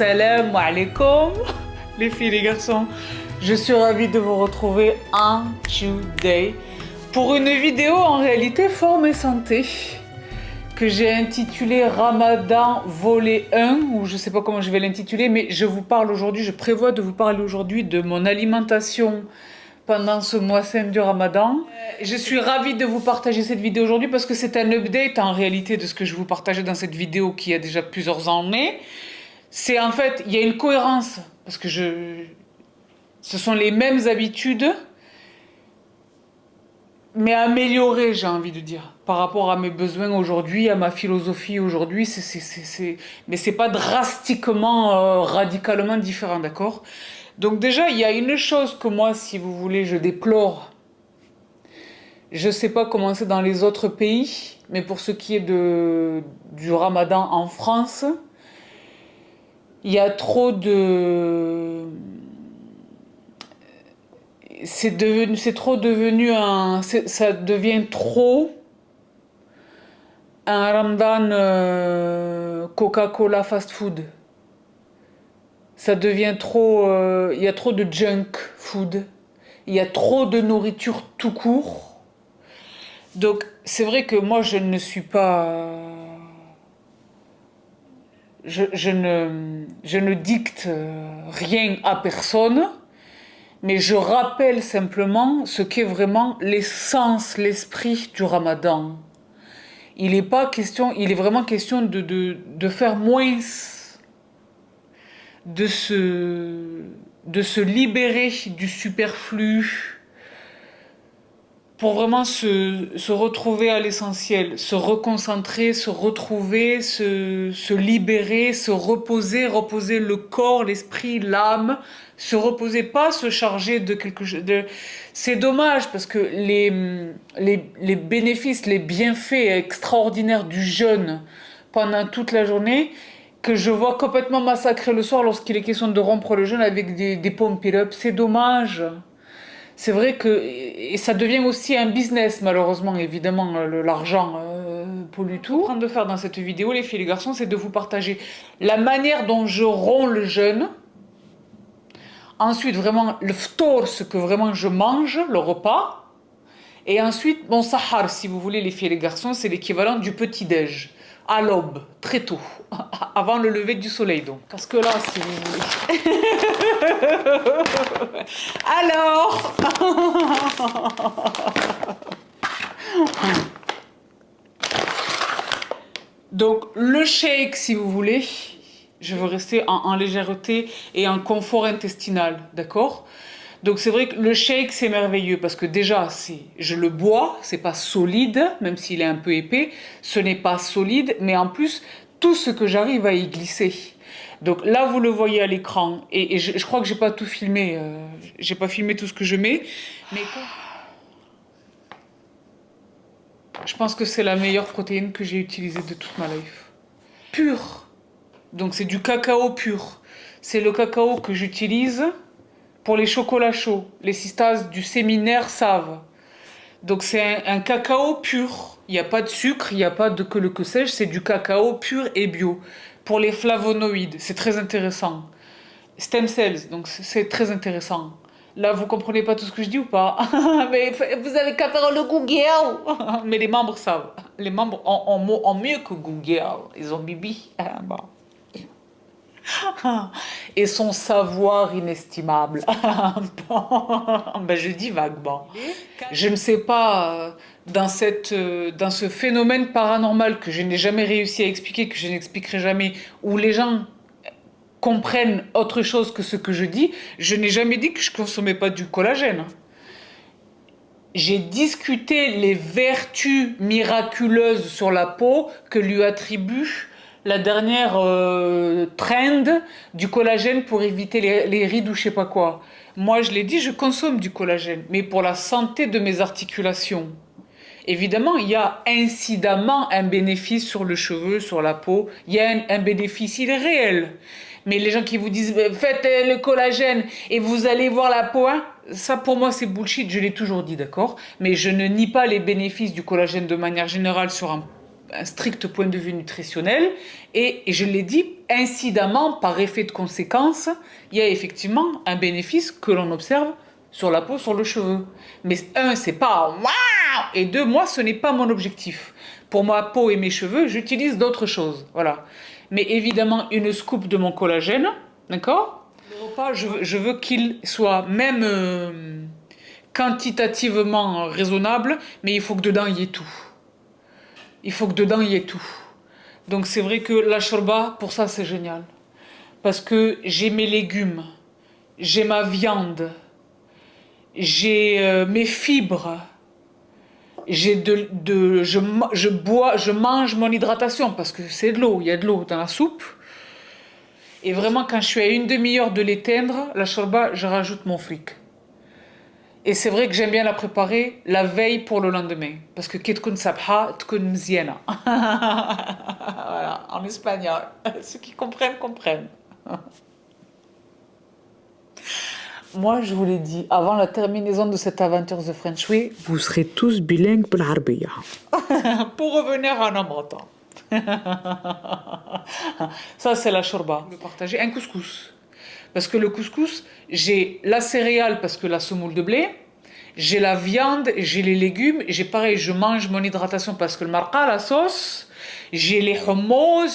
Salam alaikum, les filles et les garçons. Je suis ravie de vous retrouver en today pour une vidéo en réalité forme et santé que j'ai intitulée Ramadan volet 1, ou je sais pas comment je vais l'intituler, mais je prévois de vous parler aujourd'hui de mon alimentation pendant ce mois saint du Ramadan. Je suis ravie de vous partager cette vidéo aujourd'hui parce que c'est un update en réalité de ce que je vous partageais dans cette vidéo qui a déjà plusieurs années. C'est en fait, il y a une cohérence parce que ce sont les mêmes habitudes, mais améliorées, j'ai envie de dire, par rapport à mes besoins aujourd'hui, à ma philosophie aujourd'hui. Mais c'est pas drastiquement, radicalement différent, d'accord? Donc déjà, il y a une chose que moi, si vous voulez, je déplore. Je sais pas comment c'est dans les autres pays, mais pour ce qui est du Ramadan en France, il y a trop de... ça devient trop un Ramadan Coca-Cola fast food. Ça devient trop... il y a trop de junk food. Il y a trop de nourriture tout court. Donc, c'est vrai que moi, je ne suis pas... Je ne dicte rien à personne, mais je rappelle simplement ce qu'est vraiment l'essence, l'esprit du Ramadan. Il est vraiment question de faire moins, de se libérer du superflu, pour vraiment se retrouver à l'essentiel, se reconcentrer, se retrouver, se libérer, se reposer le corps, l'esprit, l'âme, se reposer, pas se charger de quelque chose. C'est dommage parce que les bénéfices, les bienfaits extraordinaires du jeûne pendant toute la journée, que je vois complètement massacré le soir lorsqu'il est question de rompre le jeûne avec des pump it up, c'est dommage. C'est vrai que et ça devient aussi un business, malheureusement, évidemment, l'argent pollue tout. Ce que je suis en train de faire dans cette vidéo, les filles et les garçons, c'est de vous partager la manière dont je romps le jeûne. Ensuite, vraiment, le ftour, ce que vraiment je mange, le repas. Et ensuite, mon sahar, si vous voulez, les filles et les garçons, c'est l'équivalent du petit-déj. À l'aube, très tôt, avant le lever du soleil donc. Parce que là, si vous voulez... Alors donc, le shake, si vous voulez, je veux rester en légèreté et en confort intestinal, d'accord? Donc c'est vrai que le shake c'est merveilleux parce que déjà je le bois, c'est pas solide, même s'il est un peu épais, ce n'est pas solide, mais en plus tout ce que j'arrive à y glisser. Donc là vous le voyez à l'écran et je crois que j'ai pas tout filmé, j'ai pas filmé tout ce que je mets, mais je pense que c'est la meilleure protéine que j'ai utilisée de toute ma life. Pure. Donc c'est du cacao pur. C'est le cacao que j'utilise pour les chocolats chauds. Les sistas du séminaire savent. Donc c'est un cacao pur. Il n'y a pas de sucre, il n'y a pas de que sais-je, c'est du cacao pur et bio. Pour les flavonoïdes, c'est très intéressant. Stem cells, donc c'est très intéressant. Là, vous comprenez pas tout ce que je dis ou pas? Mais vous avez qu'à faire le Google. Mais les membres savent. Les membres ont mieux que Google. Ils ont bibi. Bon. Et son savoir inestimable. Ben, je dis vaguement. Je ne sais pas, dans ce phénomène paranormal que je n'ai jamais réussi à expliquer, que je n'expliquerai jamais, où les gens comprennent autre chose que ce que je dis, je n'ai jamais dit que je ne consommais pas du collagène. J'ai discuté les vertus miraculeuses sur la peau que lui attribue la dernière trend du collagène pour éviter les rides ou je sais pas quoi. Moi, je l'ai dit, je consomme du collagène, mais pour la santé de mes articulations. Évidemment, il y a incidemment un bénéfice sur le cheveu, sur la peau. Il y a un bénéfice, il est réel. Mais les gens qui vous disent « Faites le collagène et vous allez voir la peau hein », ça pour moi c'est bullshit, je l'ai toujours dit, d'accord? Mais je ne nie pas les bénéfices du collagène de manière générale sur un strict point de vue nutritionnel. Et je l'ai dit, incidemment, par effet de conséquence, il y a effectivement un bénéfice que l'on observe sur la peau, sur le cheveu. Mais un, c'est pas waouh, et deux, moi, ce n'est pas mon objectif. Pour ma peau et mes cheveux, j'utilise d'autres choses. Voilà. Mais évidemment, une scoop de mon collagène, d'accord? Le repas, je veux qu'il soit même quantitativement raisonnable, mais il faut que dedans il y ait tout. Il faut que dedans il y ait tout. Donc c'est vrai que la shorba, pour ça, c'est génial. Parce que j'ai mes légumes, j'ai ma viande, j'ai mes fibres, je mange mon hydratation parce que c'est de l'eau, il y a de l'eau dans la soupe. Et vraiment, quand je suis à une demi-heure de l'éteindre, la shorba, je rajoute mon fric. Et c'est vrai que j'aime bien la préparer la veille pour le lendemain. Parce que كي تكون صبحة تكون مزيانة. Voilà, en espagnol. Ceux qui comprennent, comprennent. Moi, je vous l'ai dit, avant la terminaison de cette aventure The French Way, vous serez tous bilingues بالعربية. Pour revenir en amateur. Ça, c'est la shorba. Je vais partager un couscous. Parce que le couscous, j'ai la céréale parce que la semoule de blé, j'ai la viande, j'ai les légumes, j'ai pareil, je mange mon hydratation parce que le marqa, la sauce, j'ai les hummus,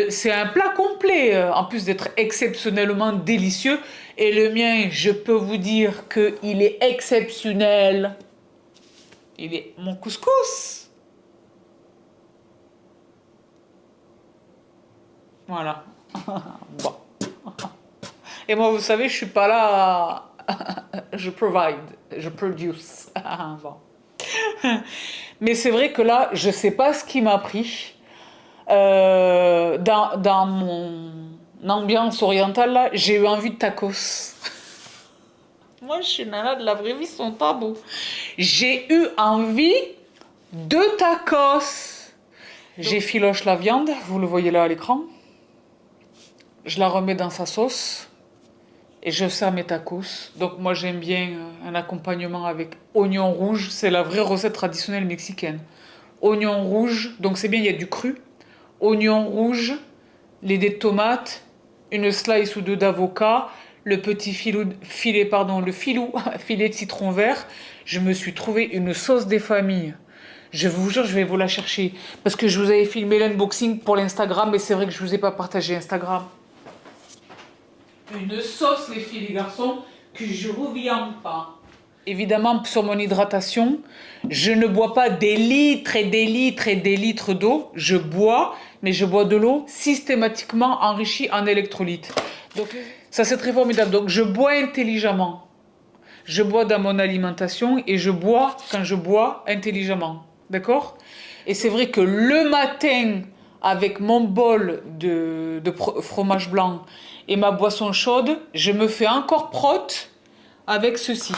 c'est un plat complet, en plus d'être exceptionnellement délicieux. Et le mien, je peux vous dire qu'il est exceptionnel. Il est mon couscous. Voilà. Bon. Et moi, vous savez, je suis pas là. Je provide, je produce. Bon. Mais c'est vrai que là, je sais pas ce qui m'a pris. Dans mon ambiance orientale, là, j'ai eu envie de tacos. Moi, je suis nana de la vraie vie, son tabou. J'ai eu envie de tacos. J'effiloche la viande, vous le voyez là à l'écran. Je la remets dans sa sauce. Et je sers mes tacos. Donc moi j'aime bien un accompagnement avec oignon rouge. C'est la vraie recette traditionnelle mexicaine. Oignon rouge, donc c'est bien, il y a du cru. Oignon rouge, les dés de tomates, une slice ou deux d'avocat, le petit filet de citron vert. Je me suis trouvé une sauce des familles. Je vous jure, je vais vous la chercher. Parce que je vous avais filmé l'unboxing pour l'Instagram, mais c'est vrai que je ne vous ai pas partagé Instagram. Une sauce, les filles et les garçons, que je ne reviens pas. Évidemment, sur mon hydratation, je ne bois pas des litres et des litres et des litres d'eau. Je bois, mais je bois de l'eau systématiquement enrichie en électrolytes. Donc, ça, c'est très formidable. Donc, je bois intelligemment. Je bois dans mon alimentation et je bois quand je bois intelligemment. D'accord? Et c'est vrai que le matin, avec mon bol de fromage blanc et ma boisson chaude, je me fais encore prote avec ceci.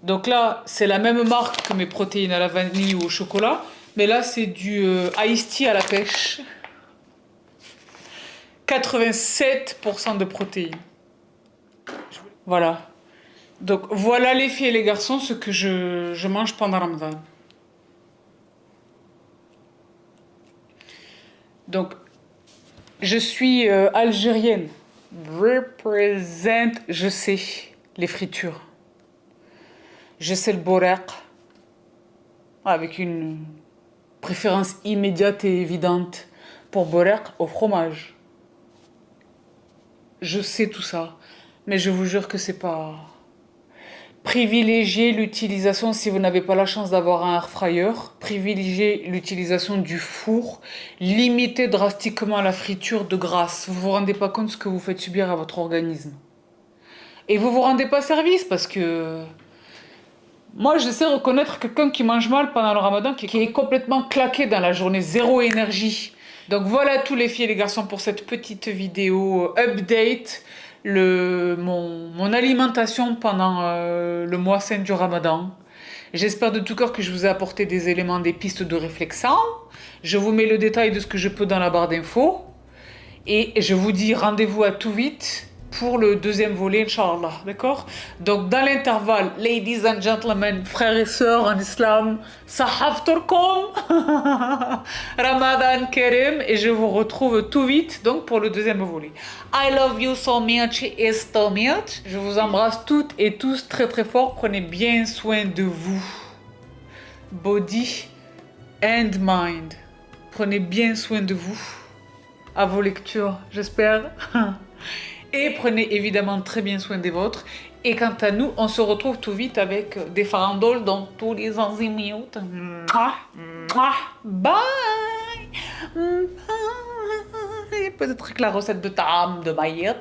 Donc là, c'est la même marque que mes protéines à la vanille ou au chocolat, mais là, c'est du iced tea à la pêche. 87% de protéines. Voilà. Donc voilà les filles et les garçons, ce que je mange pendant Ramadan. Donc, je suis algérienne. Represent, je sais, les fritures. Je sais le borek, avec une préférence immédiate et évidente pour borek au fromage. Je sais tout ça, mais je vous jure que c'est pas... Privilégiez l'utilisation, si vous n'avez pas la chance d'avoir un air fryer, privilégiez l'utilisation du four, limitez drastiquement la friture de graisse. Vous vous rendez pas compte de ce que vous faites subir à votre organisme. Et vous vous rendez pas service parce que... Moi, je sais reconnaître quelqu'un qui mange mal pendant le ramadan, qui est complètement claqué dans la journée, zéro énergie. Donc voilà tous les filles et les garçons pour cette petite vidéo update. Mon alimentation pendant le mois saint du Ramadan. J'espère de tout cœur que je vous ai apporté des éléments, des pistes de réflexion. Je vous mets le détail de ce que je peux dans la barre d'infos. Et je vous dis rendez-vous à tout vite pour le deuxième volet, Inch'Allah, d'accord? Donc, dans l'intervalle, ladies and gentlemen, frères et sœurs en islam, Sahafturkom, Ramadan Karim, et je vous retrouve tout vite, donc, pour le deuxième volet. I love you so much et so much. Je vous embrasse toutes et tous très très fort. Prenez bien soin de vous. Body and mind. Prenez bien soin de vous. À vos lectures, j'espère. Et prenez évidemment très bien soin des vôtres. Et quant à nous, on se retrouve tout vite avec des farandoles dans tous les azimuts. Bye! Bye! Peut-être que la recette de Tam de Maïa.